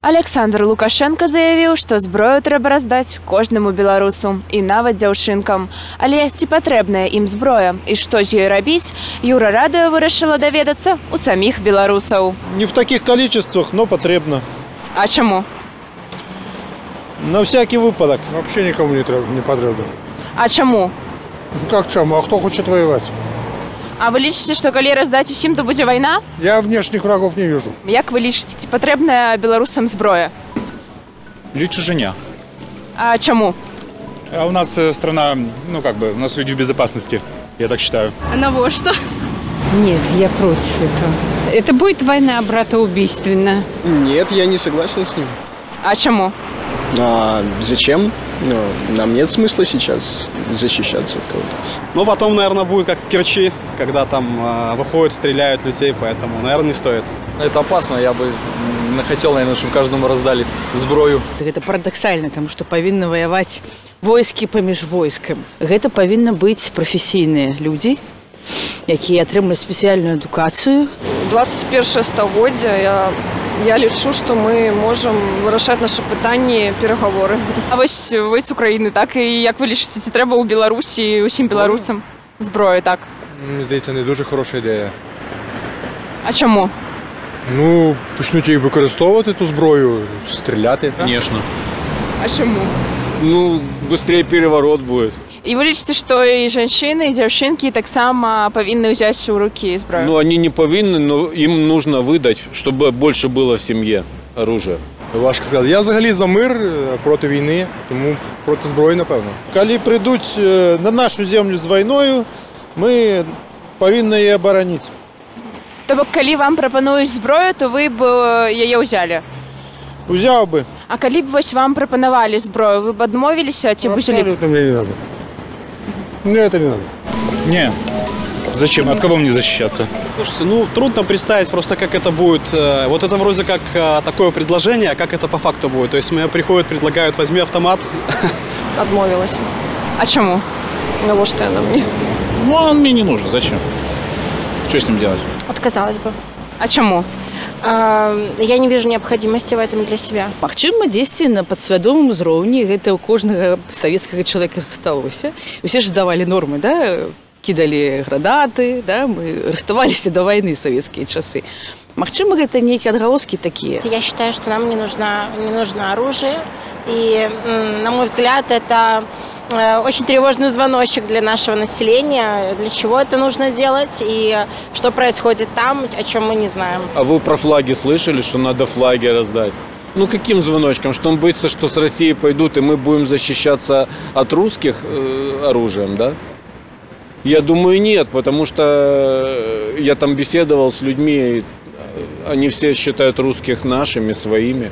Александр Лукашенко заявіў, што зброю трэба раздаць кожнаму беларусу і нават дзяўчынкам. Але ці патрэбная ім зброя і што з ёй рабіць, Юра Радыё вырашыла даведацца у саміх беларусаў. Не в таких количествах, но потребно. А чаму? На всякий выпадок. Вообще никому не потребно. А чаму? Как чему? А кто хочет воевать? А вы лічыце, што калі раздаць усім, то будзе вайна? Я внешних врагов не вижу. Як вы лічыце, ці патрэбная беларусам зброя? Лично женя. А чаму? А у нас страна, у нас люди в безопасности, я так считаю. А навошта? Нет, я против этого. Это будет война братоубийственная. Нет, я не согласен с ним. А чаму? А зачем? Нам нет смысла сейчас защищаться от кого-то. Ну, потом, наверное, будет как в Керчи, когда там выходят, стреляют людей, поэтому, наверное, не стоит. Это опасно, я бы хотел, наверное, чтобы каждому раздали зброю. Это парадоксальна, потому что павінны ваяваць войскі паміж войскам. Гэта павінна быць прафесійныя людзі, якія атрымалі спецыяльную адукацыю. 21 стагоддзя я лічу, што мы можам вырашаць нашы пытанні, перагаворы. А вось вы з Украіны, так? І як ви лічыце, ці трэба ў Беларусі усім беларусам зброю, так? Мені здається, не дуже хороша ідея. А чому? Ну, почнуть їх використовувати ту зброю, стріляти. Конечно. А чому? Ну, быстрее переворот будет. І ви лічыце, што і жанчыны, і дзяўчынкі таксама павінны ўзяць у рукі зброю? Ну, они не повинны, но им нужно выдать, чтобы больше было в семье оружия. Важко сказати. Я взагалі за мир, проти війни, тому проти зброї, напевно. Коли прийдуть на нашу землю з війною, ми повинні її оборонити. Тобто, калі вам прапануюць зброю, то ви б яе ўзялі? Узяв би. А калі б вось вам прапанавалі зброю, вы б адмовіліся, ці б узялі? Абсолютно мне не надо. Мне это не надо. Не. Зачем? От кого мне защищаться? Слушайте, трудно представить просто, как это будет. Вот это вроде как такое предложение, а как это по факту будет. То есть мне приходят, предлагают, возьми автомат. Адмовілася. А чому? Навошта яна мне? Ну, он мне не нужен. Зачем? Что с ним делать? Отказалась бы. А чому? Я не вижу необходимости в этом для себя. Магчыма, дзесьці на падсвядомым узроўні гэта ў кожнага савецкага чалавека засталося. Усе ж здавалі нормы, да? Кідалі градаты, да? Мы рыхтаваліся да вайны савецкія часы. Магчыма, гэта нейкія адгалоскі такія. Я считаю, что нам не нужно оружие. И, на мой взгляд, это очень тревожный звоночек для нашего населения. Для чего это нужно делать и что происходит там, о чем мы не знаем. А вы про флаги слышали, что надо флаги раздать? Ну, каким звоночком? Что он боится, что с России пойдут, и мы будем защищаться от русских оружием, да? Я думаю, нет, потому что я там беседовал с людьми, они все считают русских нашими, своими.